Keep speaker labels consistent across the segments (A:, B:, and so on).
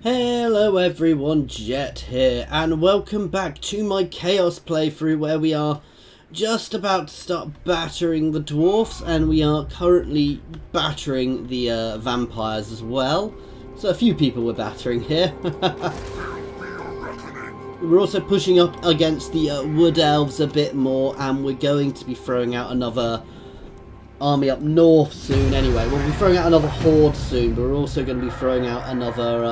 A: Hello everyone, Jet here, and welcome back to my Chaos playthrough where we are just about to start battering the dwarfs, and we are currently battering the vampires as well. So a few people we're battering here. We're also pushing up against the wood elves a bit more, and we're going to be throwing out another army up north soon anyway. We'll be throwing out another horde soon, but we're also going to be throwing out another,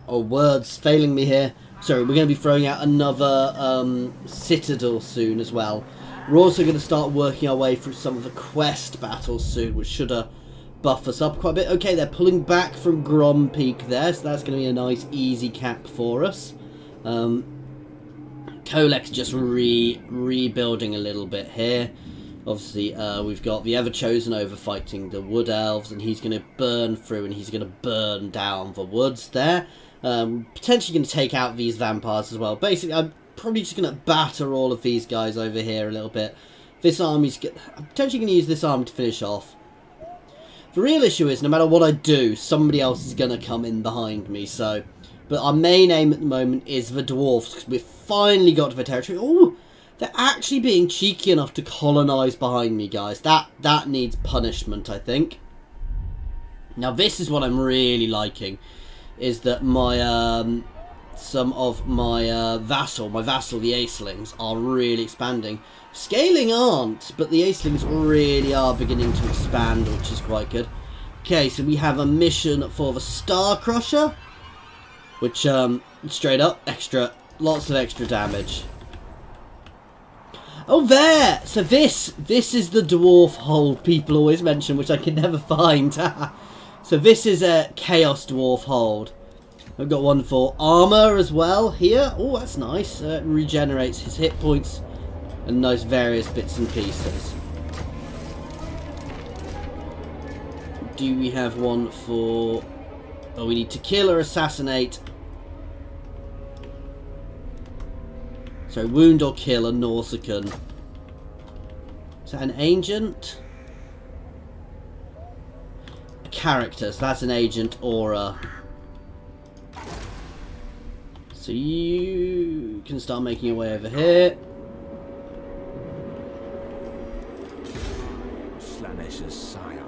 A: oh, words failing me here. Sorry, we're going to be throwing out another citadel soon as well. We're also going to start working our way through some of the quest battles soon, which should buff us up quite a bit. Okay, they're pulling back from Grom Peak there, so that's going to be a nice easy cap for us. Kolek's just rebuilding a little bit here. Obviously, we've got the Ever-Chosen over fighting the Wood Elves, and he's going to burn through and he's going to burn down the woods there. Potentially going to take out these vampires as well. Basically, I'm probably just going to batter all of these guys over here a little bit. This army's... I'm potentially going to use this army to finish off. The real issue is, no matter what I do, somebody else is going to come in behind me, so... But our main aim at the moment is the dwarfs, because we've finally got to the territory. Ooh! They're actually being cheeky enough to colonise behind me, guys. That needs punishment, I think. Now, this is what I'm really liking, is that my some of my vassal, the Acelings, are really expanding. Scaling aren't, but the Acelings really are beginning to expand, which is quite good. Okay, so we have a mission for the Starcrusher, which straight up lots of extra damage. Oh, there! So this is the dwarf hold people always mention, which I can never find. So this is a Chaos Dwarf hold. I've got one for armour as well here. Oh, that's nice. Regenerates his hit points and nice various bits and pieces. Do we have one for... Oh, we need to kill or assassinate. So, wound or kill a Nausicaan. Is that an agent? A character, so that's an agent or a... So you can start making your way over here.
B: Slanesh's scion.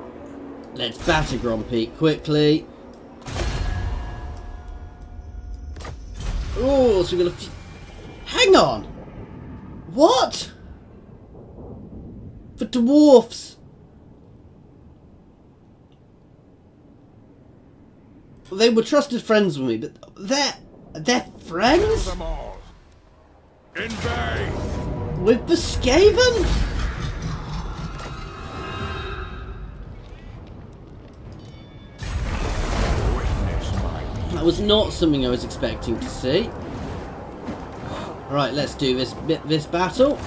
A: Let's batter Grom Peak quickly. Oh, so we're gonna... Hang on! What? The dwarfs! They were trusted friends with me, but they're friends?
B: Kill them all. In bay.
A: With the Skaven? That was not something I was expecting to see. Right, let's do this battle.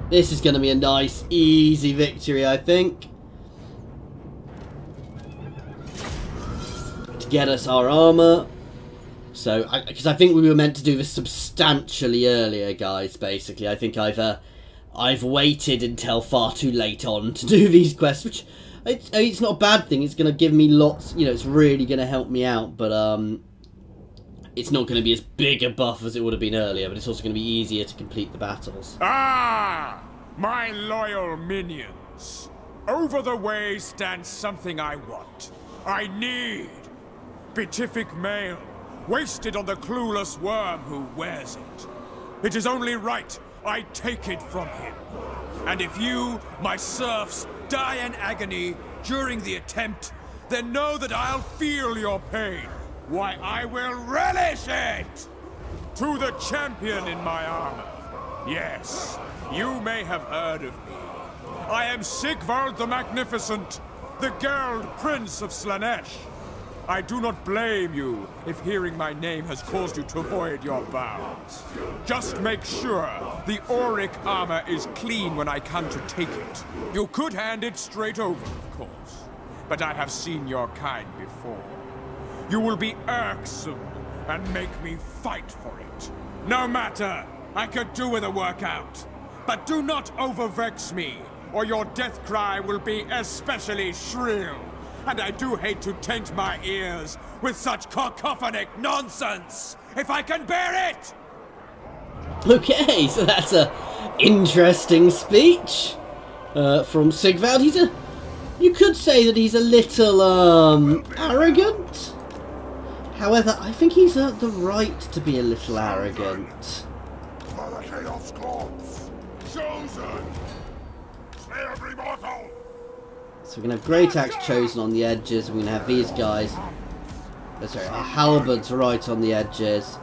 A: This is going to be a nice, easy victory, I think. To get us our armour. So, because I think we were meant to do this substantially earlier, guys, basically. I think I've waited until far too late on to do these quests, which it's not a bad thing. It's going to give me lots, you know, it's really going to help me out, but it's not going to be as big a buff as it would have been earlier, but it's also going to be easier to complete the battles.
B: Ah, my loyal minions. Over the way stands something I want. I need. Beatific mail, wasted on the clueless worm who wears it. It is only right I take it from him. And if you, my serfs, die in agony during the attempt, then know that I'll feel your pain. Why, I will relish it! To the champion in my armor. Yes, you may have heard of me. I am Sigvald the Magnificent, the Gerald Prince of Slaanesh. I do not blame you if hearing my name has caused you to void your vows. Just make sure the Auric Armour is clean when I come to take it. You could hand it straight over, of course, but I have seen your kind before. You will be irksome and make me fight for it. No matter, I could do with a workout. But do not overvex me, or your death cry will be especially shrill. and I do hate to taint my ears with such cacophonic nonsense, if I can bear it!
A: Okay, so that's a interesting speech from Sigvald. You could say that he's a little arrogant. However, I think he's earned the right to be a little arrogant. So we're going to have Great Axe Chosen on the edges, and we're going to have these guys, our halberds right on the edges,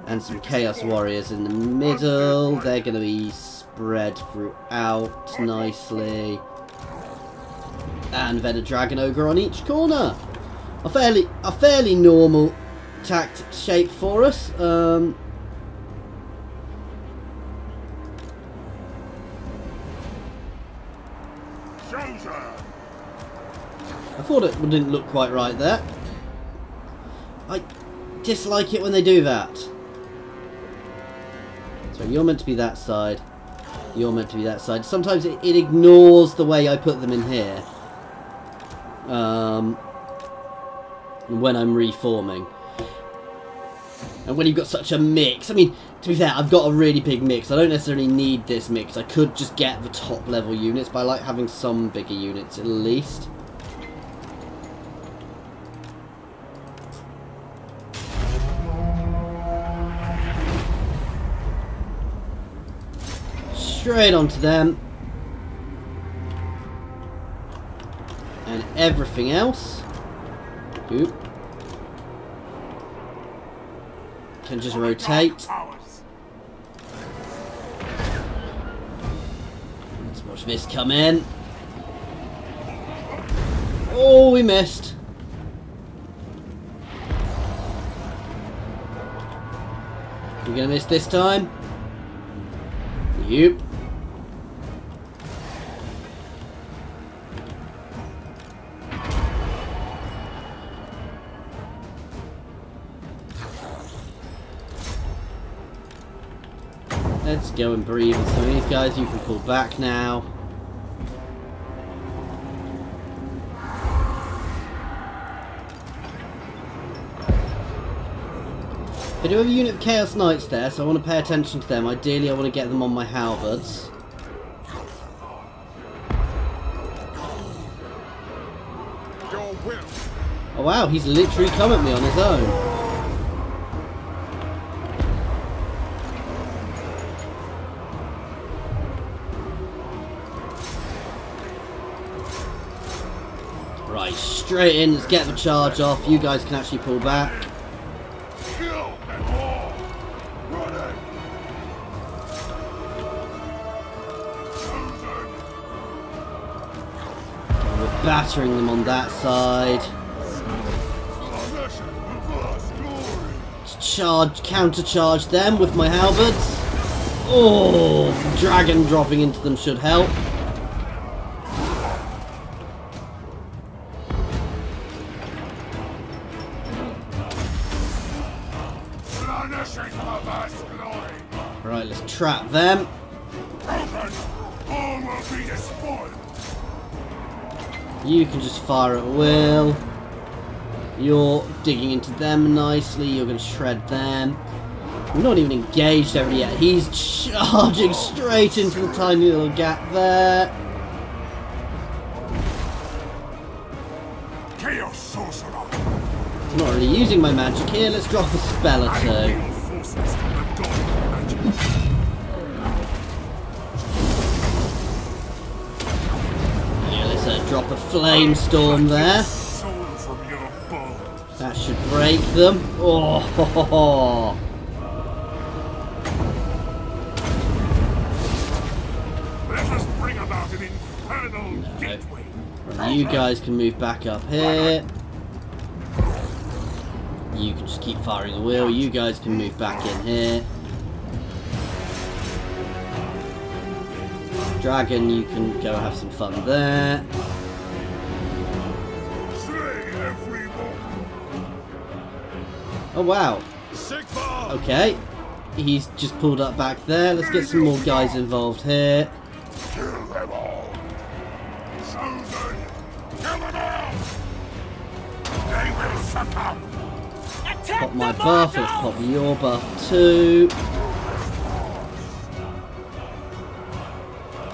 A: and some Chaos Warriors in the middle. They're going to be spread throughout nicely. And then a Dragon Ogre on each corner. A fairly normal tactic shape for us. I thought it didn't look quite right there. I dislike it when they do that. So you're meant to be that side. You're meant to be that side. Sometimes it ignores the way I put them in here. When I'm reforming. And when you've got such a mix. I mean, to be fair, I've got a really big mix. I don't necessarily need this mix. I could just get the top level units, but I like having some bigger units at least. Straight onto them. And everything else. Oop. Can just rotate. Let's watch this come in. Oh, we missed. We're gonna miss this time. Yep. Let's go and breathe with some of these guys. You can pull back now. I do have a unit of Chaos Knights there, so I want to pay attention to them. Ideally, I want to get them on my halberds. Oh wow, he's literally come at me on his own. Right, straight in, let's get the charge off. You guys can actually pull back. We're battering them on that side. Charge, counter-charge them with my halberds. Oh, dragon dropping into them should help. Right, let's trap them. You can just fire at will. You're digging into them nicely. You're going to shred them. We're not even engaged ever yet. He's charging straight into the tiny little gap there.
B: Chaos Sorcerer.
A: I'm not really using my magic here. Let's drop a spell or two. Yeah, let's drop a flame storm there. That should break them. Oh, ho, ho, ho.
B: Let us bring about an infernal gateway.
A: Right, you guys can move back up here. You can just keep firing the wheel. You guys can move back in here. Dragon, you can go have some fun there. Oh wow. Okay. He's just pulled up back there. Let's get some more guys involved here.
B: They will succumb.
A: Pop my buff, let's pop your buff too.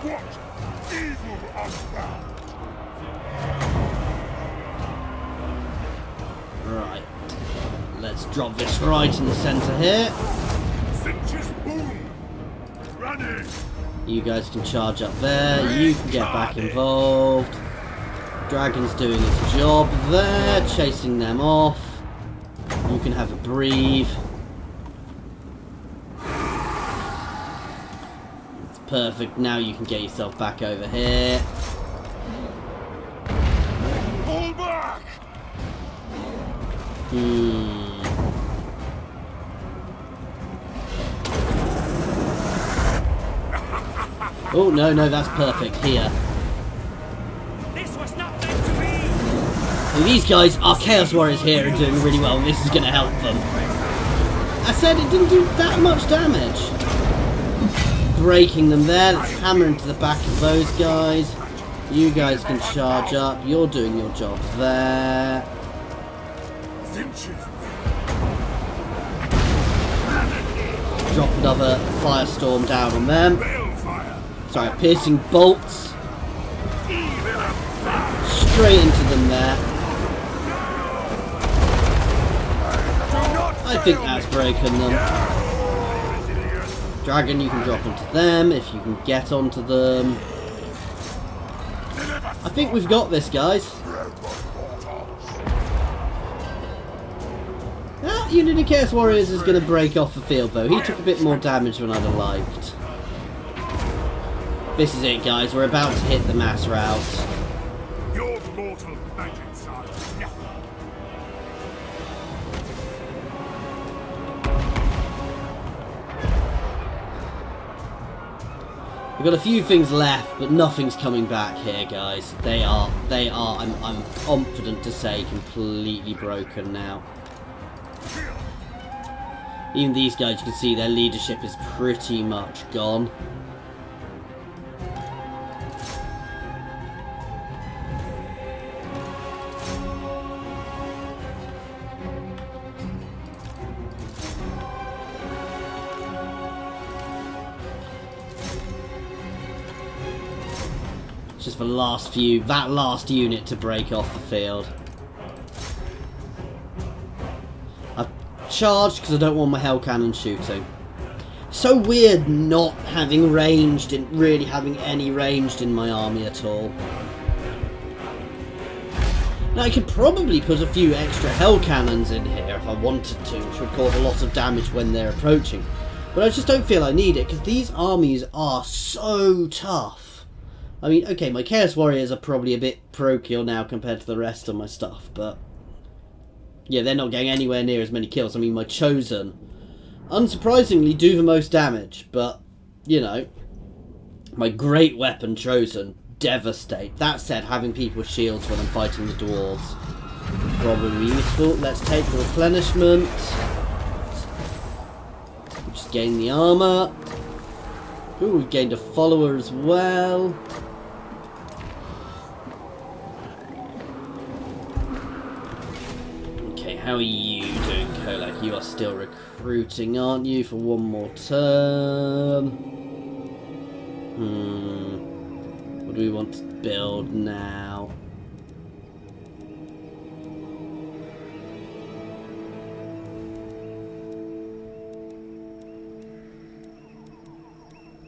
B: What evil unbound?
A: Right. Let's drop this right in the centre here.
B: Finch's boom. Running.
A: You guys can charge up there. You can get back involved. Dragon's doing its job there, chasing them off. You can have a breathe. It's perfect. Now you can get yourself back over here.
B: Pull back.
A: Oh, no, no, that's perfect. Here.
C: This was not meant to be.
A: And these guys, our Chaos Warriors here, are doing really well, and this is going to help them. I said it didn't do that much damage. Breaking them there. Let's hammer into the back of those guys. You guys can charge up. You're doing your job there. Drop another firestorm down on them. Sorry, piercing bolts. Straight into them there. I think that's broken them. Dragon, you can drop onto them if you can get onto them. I think we've got this, guys. Unity Chaos Warriors is going to break off the field, though. He took a bit more damage than I'd have liked. This is it, guys. We're about to hit the mass route.
B: Your mortal magic, son.
A: We've got a few things left, but nothing's coming back here, guys. They are, I'm confident to say, completely broken now. Even these guys, you can see their leadership is pretty much gone. Just the last few, that last unit to break off the field. I've charged because I don't want my hell cannon shooting. So weird not having ranged and really having any ranged in my army at all. Now I could probably put a few extra hell cannons in here if I wanted to, which would cause a lot of damage when they're approaching. But I just don't feel I need it because these armies are so tough. I mean, okay, my Chaos Warriors are probably a bit parochial now compared to the rest of my stuff, but yeah, they're not getting anywhere near as many kills. I mean, my Chosen, unsurprisingly, do the most damage, but, you know, my Great Weapon Chosen, devastate. That said, having people with shields when I'm fighting the Dwarves, probably useful. Let's take the replenishment. Just gain the armour. Ooh, we've gained a follower as well. How are you doing, Kolak? You are still recruiting, aren't you, for one more turn? What do we want to build now?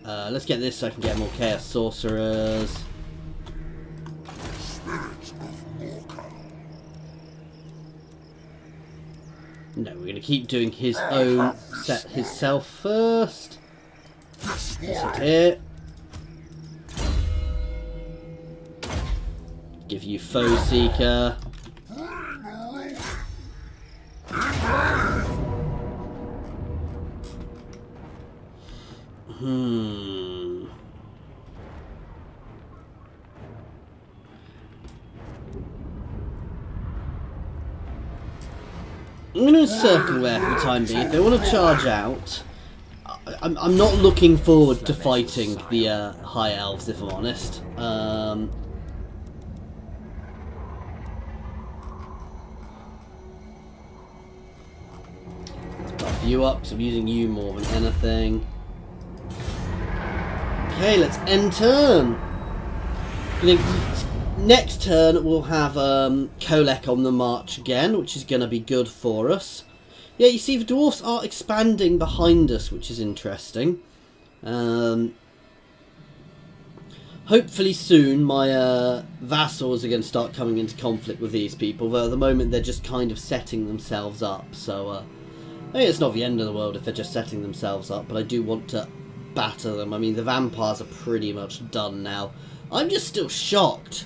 A: Let's get this so I can get more Chaos Sorcerers. No, we're going to keep doing his own, set himself first. Sit here. Give you Foe Seeker. I'm going to circle there for the time being. If they want to charge out, I'm not looking forward to fighting the High Elves, if I'm honest. buff you up, because I'm using you more than anything. Okay, let's end turn. I think next turn we'll have Kolek on the march again, which is going to be good for us. Yeah, you see the dwarfs are expanding behind us, which is interesting. Hopefully soon my vassals are going to start coming into conflict with these people, though at the moment they're just kind of setting themselves up. So I think it's not the end of the world if they're just setting themselves up, but I do want to batter them. I mean, the vampires are pretty much done now. I'm just still shocked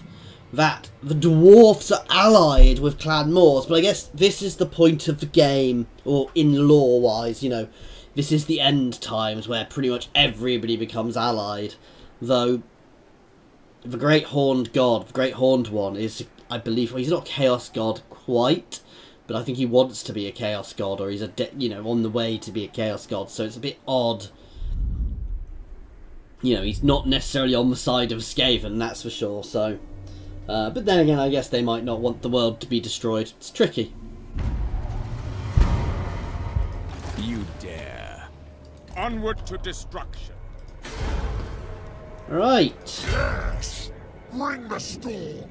A: that the dwarfs are allied with Clan Moors, but I guess this is the point of the game, or in lore-wise, you know, this is the end times where pretty much everybody becomes allied, though the Great Horned God, the Great Horned One, is, I believe, well, he's not Chaos God quite, but I think he wants to be a Chaos God, or he's you know, on the way to be a Chaos God, so it's a bit odd. You know, he's not necessarily on the side of Skaven, that's for sure, so... but then again, I guess they might not want the world to be destroyed. It's tricky.
B: You dare. Onward to destruction.
A: Right.
D: Yes! Bring the storm!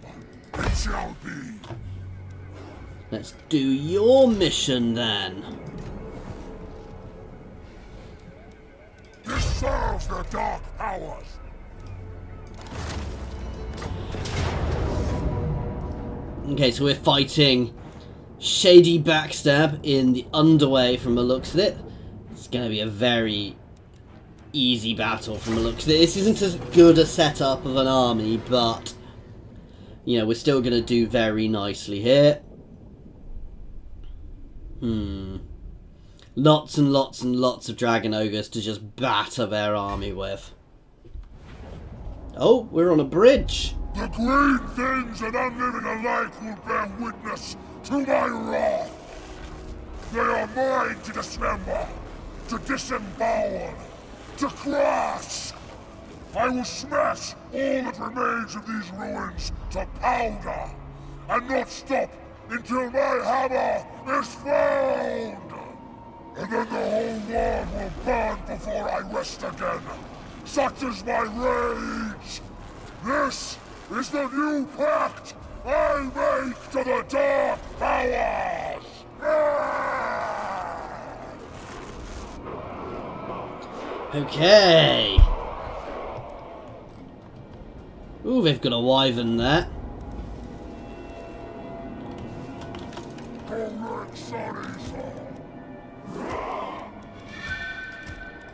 D: It shall be!
A: Let's do your mission then.
D: This serves the dark powers!
A: Okay, so we're fighting Shady Backstab in the Underway from the looks of it. It's going to be a very easy battle from the looks of it. This isn't as good a setup of an army, but, you know, we're still going to do very nicely here. Lots and lots and lots of Dragon Ogres to just batter their army with. Oh, we're on a bridge.
D: The green things and unliving alike will bear witness to my wrath. They are mine to dismember, to disembowel, to crush. I will smash all that remains of these ruins to powder, and not stop until my hammer is found. And then the whole world will burn before I rest again. Such is my rage. This is the new pact I make to the dark powers!
A: Okay. Ooh, they've got a wyvern there.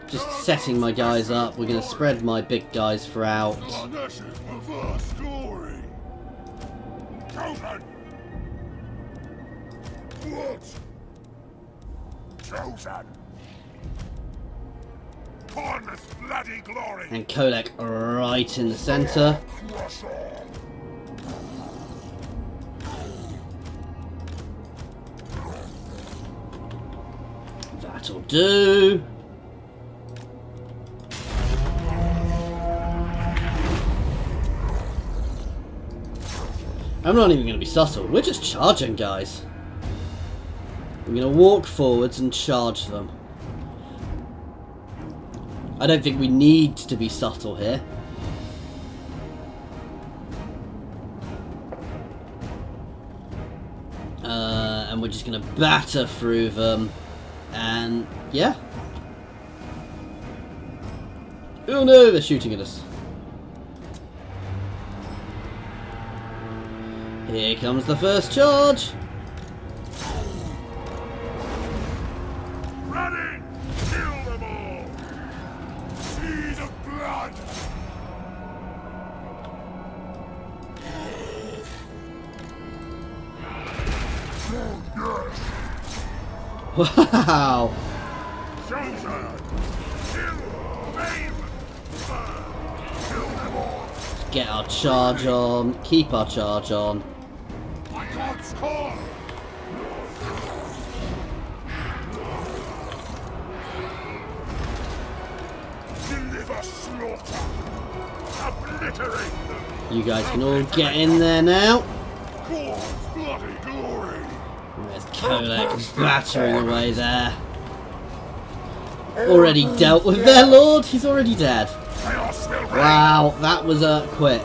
A: Just setting my guys up. We're going to spread my big guys throughout. And Kolek right in the centre. That'll do. I'm not even going to be subtle. We're just charging, guys. We're going to walk forwards and charge them. I don't think we need to be subtle here. And we're just going to batter through them. And, yeah. Oh no, they're shooting at us. Here comes the first charge.
D: Ready! Kill them all! Seas of blood! Oh, yes!
A: Wow!
D: Soldier! Kill! Aim! Kill them all!
A: Get our charge on. Keep our charge on.
D: I can't score! Deliver slaughter! Obliterate them!
A: You guys can all get in there now.
D: Cause bloody glory!
A: There's Kolek battering away there. already dealt with their lord. He's already dead. Wow, that was quick.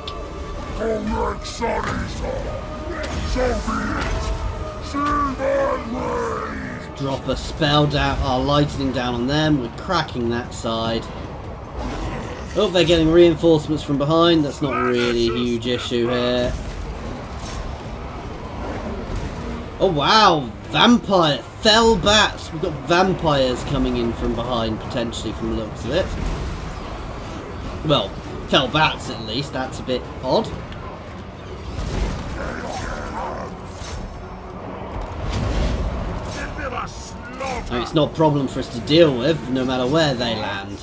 A: Drop a spell down, our lightning down on them. We're cracking that side. Oh, they're getting reinforcements from behind. That's not really a huge issue here. Oh wow, vampire, fell bats. We've got vampires coming in from behind, potentially, from the looks of it. Well, fell bats at least. That's a bit odd. I mean, it's not a problem for us to deal with, no matter where they land.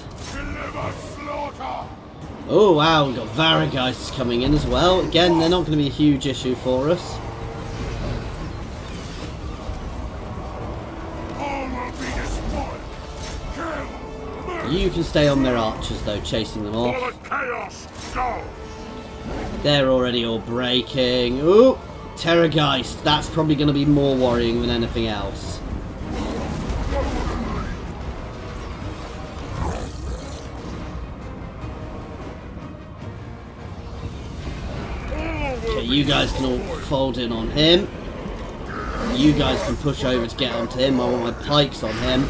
A: Oh wow, we've got Varageists coming in as well. Again, they're not going to be a huge issue for us. You can stay on their archers though, chasing them off. They're already all breaking. Ooh, Terrorgeist. That's probably going to be more worrying than anything else. Okay, you guys can all fold in on him. You guys can push over to get onto him. I want my pikes on him.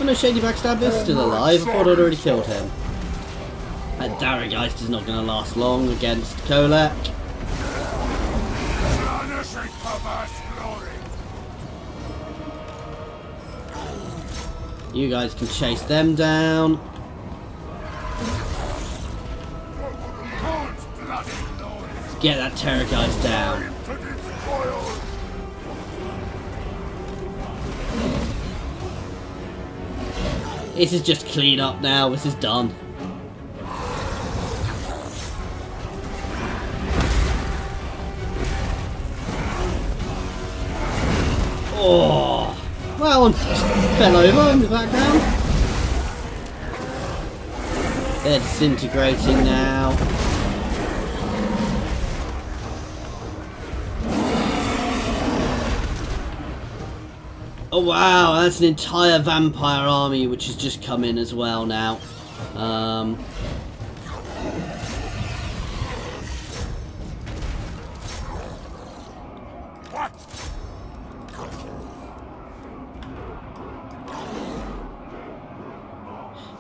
A: Oh no, Shady Backstab is still alive. I thought I'd already killed him. That Darraggeist is not going to last long against Kolek. You guys can chase them down. Let's get that Terrorgeist down. This is just clean up now. This is done. Oh, well, one fell over in the background. They're disintegrating now. Oh wow, that's an entire vampire army which has just come in as well now.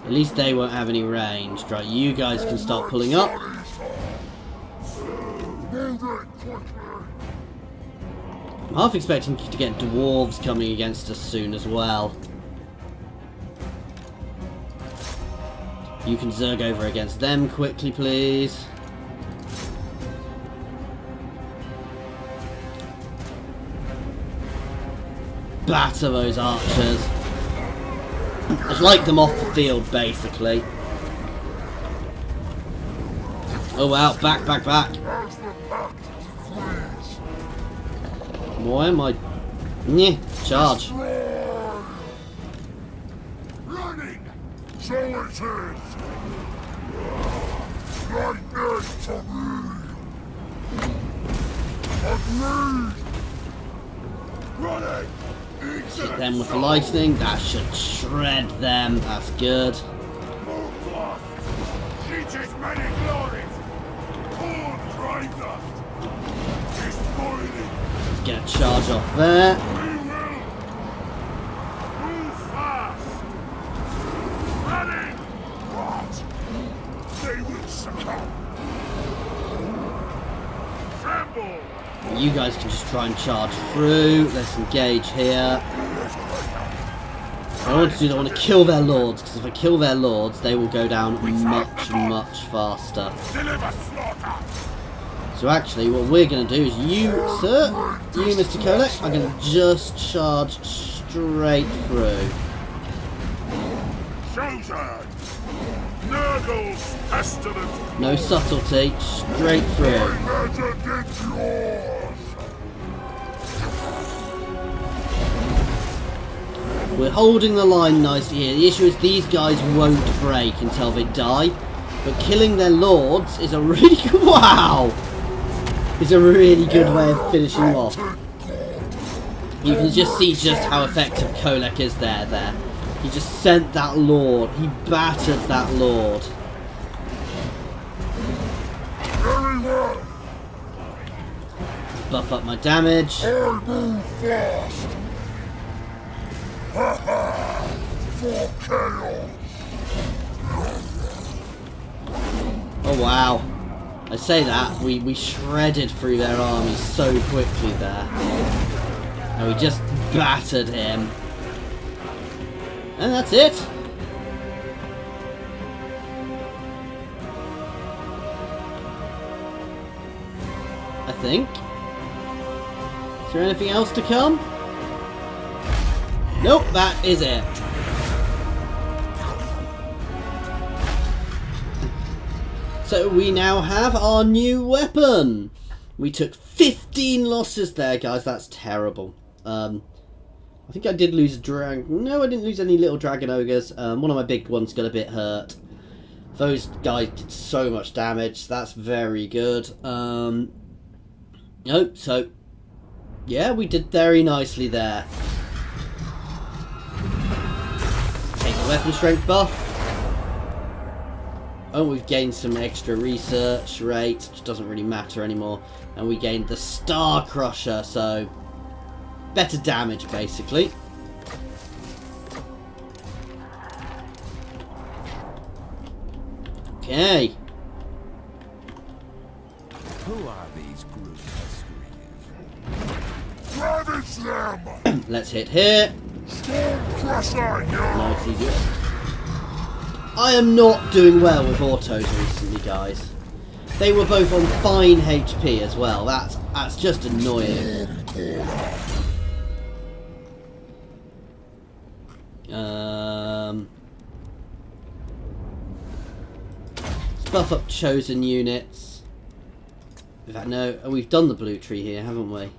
A: At least they won't have any range. Right, you guys can start pulling up. I'm half expecting to get dwarves coming against us soon as well. You can zerg over against them quickly, please. Batter those archers. I'd like them off the field, basically. Oh wow, back, back, back. Why am I... Nyeh, charge.
D: Running! So it is! Right next to me! Agreed! Running!
A: Hit them with the lightning, that should shred them, that's good.
D: Teaches many glories! All drives us! Despoiling!
A: Get a charge off there.
D: We will move fast! Running! What? They will succumb! Tremble!
A: You guys can just try and charge through. Let's engage here. What I want to do is I want to kill their lords, because if I kill their lords, they will go down much, much faster. So actually, what we're going to do is you, sir, you, Mr. Kolek, are going to just charge straight through. No subtlety, straight through. We're holding the line nicely here. The issue is these guys won't break until they die. But killing their lords is a really good... Wow! It's a really good way of finishing them off. You can just see just how effective Kolek is there. He just sent that Lord. He battered that Lord.
D: Very well.
A: Buff up my damage.
D: I move fast. Ha ha! For chaos.
A: Oh wow. I say that, we shredded through their armies so quickly there. And we just battered him. And that's it. I think. Is there anything else to come? Nope, that is it. So we now have our new weapon. We took 15 losses there, guys. That's terrible. I think I did lose a dragon. No, I didn't lose any little dragon ogres. One of my big ones got a bit hurt. Those guys did so much damage. That's very good. Nope. So yeah, we did very nicely there. Take the weapon strength buff. Oh, we've gained some extra research rate, which doesn't really matter anymore. And we gained the Starcrusher, so better damage, basically. Okay.
B: Who are these grotesques?
D: Ravage them!
A: Let's hit here.
D: Starcrusher,
A: Nice, easy. I am not doing well with autos recently, guys. They were both on fine HP as well. That's just annoying. Let's buff up chosen units. In fact, no, we've done the blue tree here, haven't we?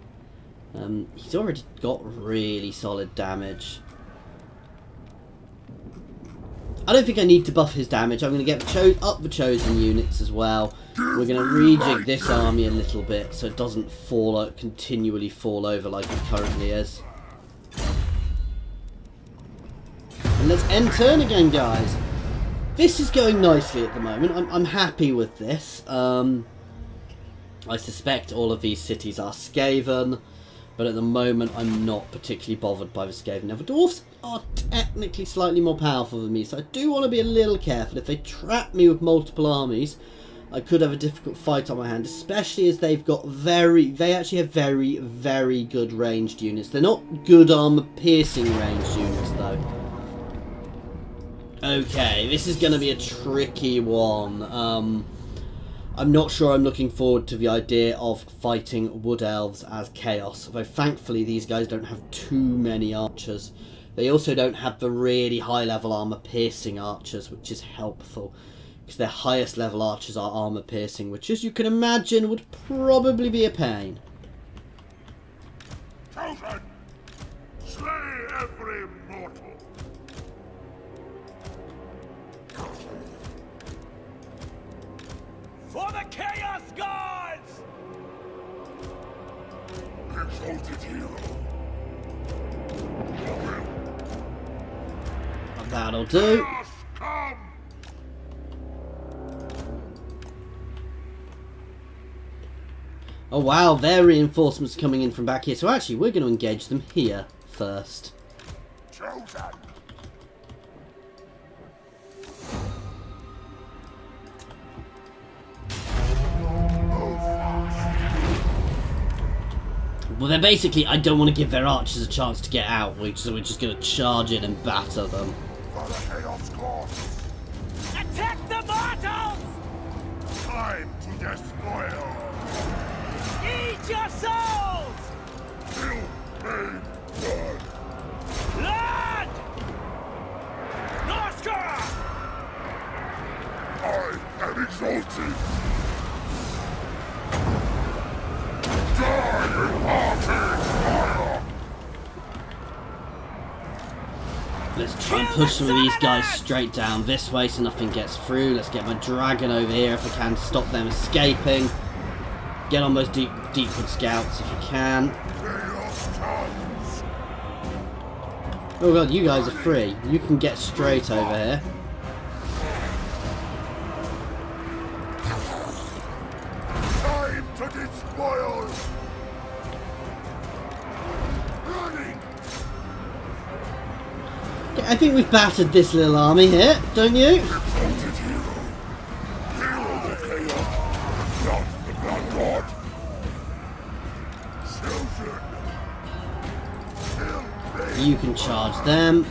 A: He's already got really solid damage. I don't think I need to buff his damage. I'm going to get up the chosen units as well. We're going to rejig this army a little bit so it doesn't continually fall over like it currently is. And let's end turn again, guys. This is going nicely at the moment. I'm happy with this. I suspect all of these cities are Skaven, but at the moment I'm not particularly bothered by the Skaven. Now the dwarfs are technically slightly more powerful than me, so I do want to be a little careful. If they trap me with multiple armies, I could have a difficult fight on my hand, especially as they actually have very, very good ranged units. They're not good armor piercing ranged units though. Okay, this is going to be a tricky one. I'm not sure I'm looking forward to the idea of fighting wood elves as chaos, although thankfully these guys don't have too many archers. They also don't have the really high level armor piercing archers, which is helpful, because their highest level archers are armor piercing, which, as you can imagine, would probably be a pain.
D: Chosen! Slay every mortal!
C: For the Chaos Gods!
D: Exalted hero!
A: That'll do.
D: Chaos, come!
A: Oh wow, their reinforcements coming in from back here. So actually, we're going to engage them here first.
D: Chosen!
A: Well, they're basically, I don't want to give their archers a chance to get out, so we're just going to charge in and batter them.
D: For the Chaos Gods!
C: Attack the mortals!
D: Time to destroy her!
C: Eat your souls!
D: Kill, pain, blood!
C: Blood! Noskara!
D: I am exalted! Die in arcane fire!
A: Let's try and push some of these guys straight down this way so nothing gets through. Let's get my dragon over here if I can to stop them escaping. Get on those deepwood scouts if you can.
D: Chaos comes!
A: Oh god, you guys are free. You can get straight over here.
D: Time to despoil! Running!
A: Okay, I think we've battered this little army here, don't you?
D: Devoted hero! Hero of chaos! Not the blood god! Children!
A: You can charge them.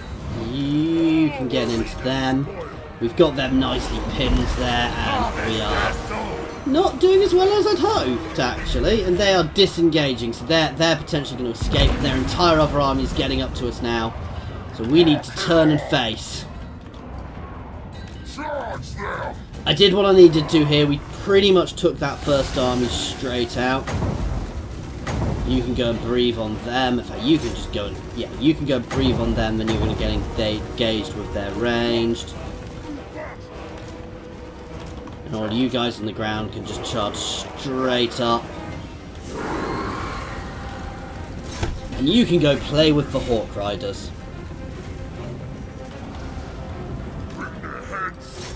A: You can get into them. We've got them nicely pinned there, and we are not doing as well as I'd hoped, actually. And they are disengaging, so they're potentially going to escape. Their entire other army is getting up to us now, so we need to turn and face.
D: Charge them!
A: I did what I needed to here. We pretty much took that first army straight out. You can go and breathe on them. In fact, you can just go and... yeah, you can go and breathe on them, then you're going to get engaged with their ranged. And all you guys on the ground can just charge straight up. And you can go play with the Hawk Riders.
D: Bring their heads!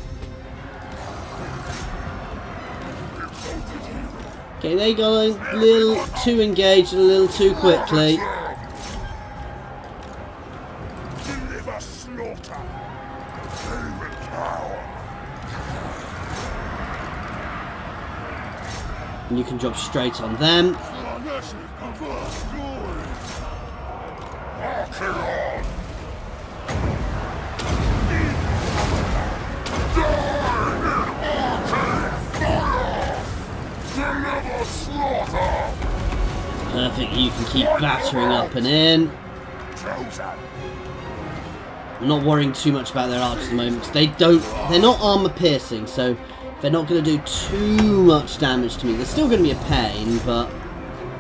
D: Devoted hero!
A: Okay, they got a little too engaged a little too quickly.
D: Deliver slaughter! David power!
A: And you can drop straight on them.
D: Harness of our glory! Archeron! Deliver slaughter!
A: Perfect, you can keep battering up and in.
D: Chosen!
A: I'm not worrying too much about their archers at the moment, because they're not armor piercing, so they're not going to do too much damage to me. They're still going to be a pain, but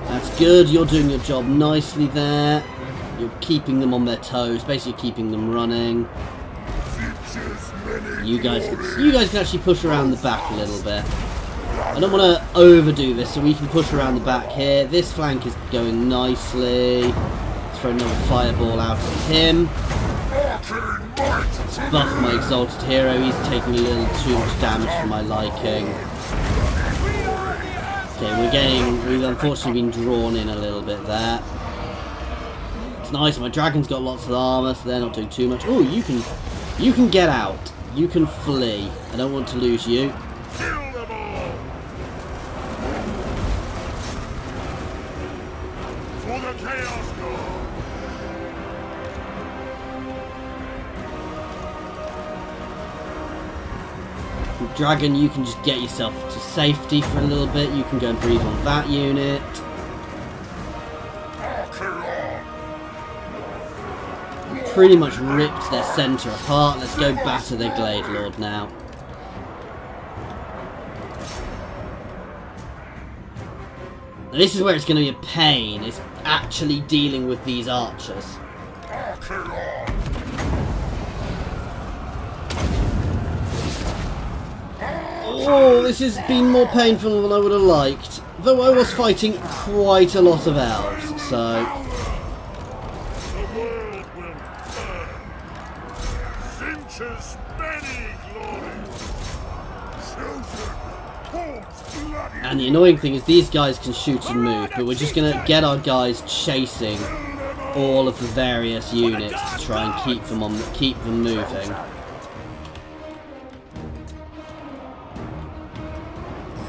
A: that's good. You're doing your job nicely there. You're keeping them on their toes, basically keeping them running. You guys can actually push around the back a little bit. I don't want to overdo this, so we can push around the back here. This flank is going nicely. Throw another fireball out at him. Buff my exalted hero. He's taking a little too much damage for my liking. Okay, we've unfortunately been drawn in a little bit there. It's nice. My dragon's got lots of armor, so they're not doing too much. Oh, you can get out. You can flee. I don't want to lose you.
D: For the Chaos God!
A: Dragon, you can just get yourself to safety for a little bit. You can go and breathe on that unit. Pretty much ripped their centre apart. Let's go batter their Glade Lord now. Now this is where it's going to be a pain, is actually dealing with these archers. Oh, this has been more painful than I would have liked. Though I was fighting quite a lot of elves, so...
D: The world will burn. Cinches many glories. Children, horns bloody.
A: And the annoying thing is these guys can shoot and move, but we're just going to get our guys chasing all of the various units to try and keep them moving.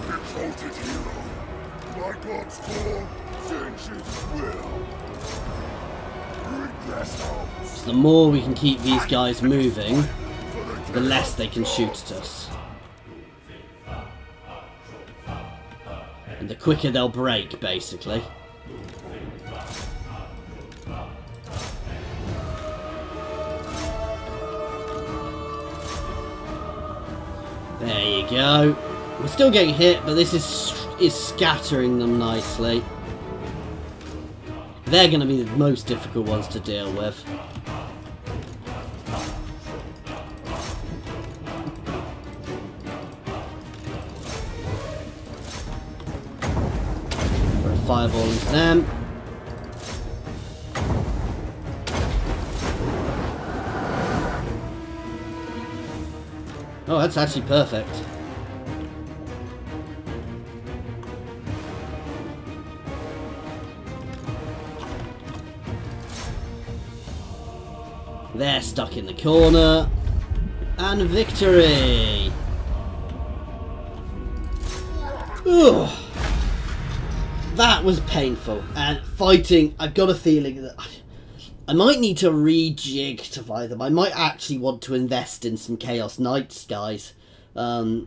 D: Exalted hero, my god's form, vengeance will. Regress homes.
A: So the more we can keep these guys moving, the less they can shoot at us. And the quicker they'll break, basically. There you go. We're still getting hit, but this is scattering them nicely. They're going to be the most difficult ones to deal with. Put a fireball into them. Oh, that's actually perfect. They're stuck in the corner. And victory! Ugh. That was painful. And fighting, I've got a feeling that I might need to rejig to fight them. I might actually want to invest in some Chaos Knights, guys. Though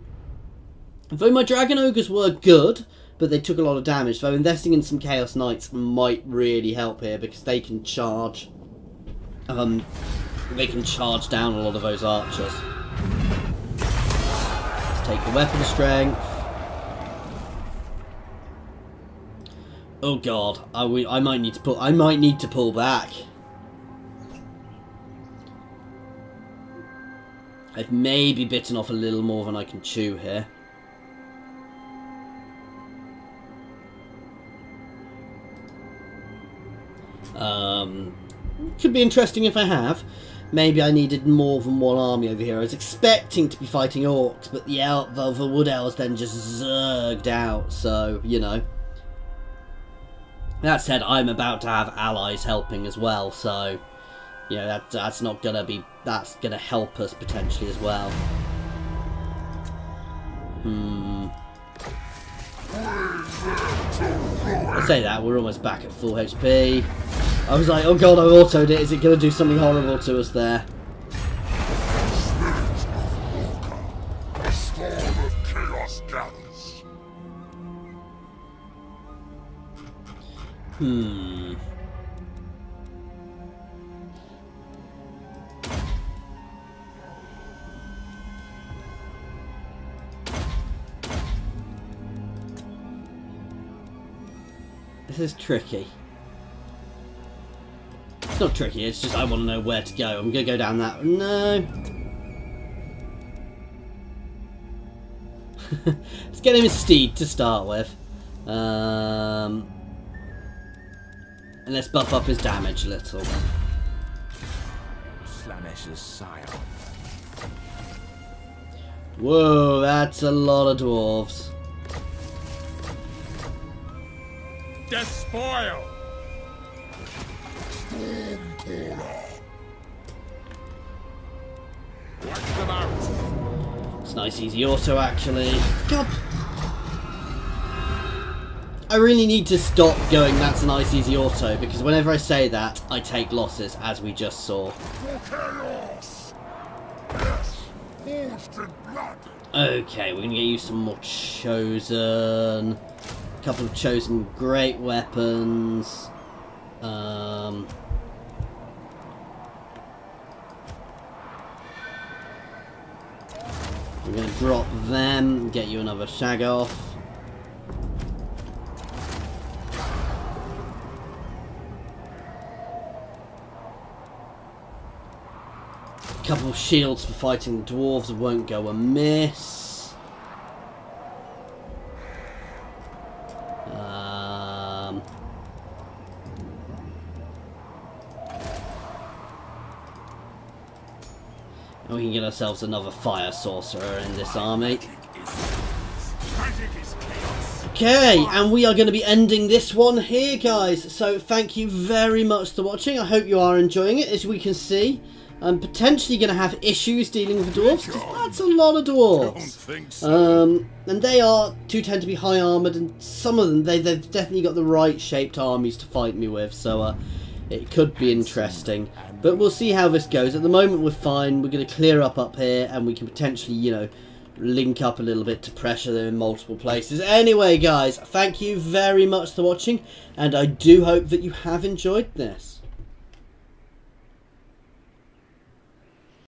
A: my Dragon Ogres were good, but they took a lot of damage. So investing in some Chaos Knights might really help here, because they can charge. They can charge down a lot of those archers. Let's take the weapon strength. Oh god, I might need to pull back. I've maybe bitten off a little more than I can chew here. Could be interesting if I have. Maybe I needed more than one army over here. I was expecting to be fighting orcs, but the wood elves then just zerged out, so, you know. That said, I'm about to have allies helping as well, so, you know, that's not gonna be, that's gonna help us potentially as well. I say that, we're almost back at full HP. I was like, oh god, I autoed it. Is it going to do something horrible to us there?
D: A storm of chaos gathers.
A: This is tricky. It's not tricky, it's just I want to know where to go. I'm going to go down that... No. Let's get him a steed to start with. And let's buff up his damage a little.
C: Slamesh's sire.
A: Whoa, that's a lot of dwarves.
B: Despoil! Wipe them out!
A: It's nice easy auto actually. God. I really need to stop going that's a nice easy auto, because whenever I say that I take losses, as we just saw.
D: Chaos! Yes, forged in blood!
A: Okay, we're gonna get you some more chosen. A couple of chosen great weapons. We're going to drop them, get you another shag off. A couple of shields for fighting the dwarves won't go amiss. And we can get ourselves another fire sorcerer in this army. Okay, and we are going to be ending this one here, guys. So thank you very much for watching. I hope you are enjoying it. As we can see, I'm potentially going to have issues dealing with the dwarves, because that's a lot of dwarves. And they do tend to be high armoured, and some of them, they've definitely got the right shaped armies to fight me with. So it could be interesting. But we'll see how this goes. At the moment we're fine. We're going to clear up here, and we can potentially, you know, link up a little bit to pressure them in multiple places. Anyway, guys, thank you very much for watching, and I do hope that you have enjoyed this.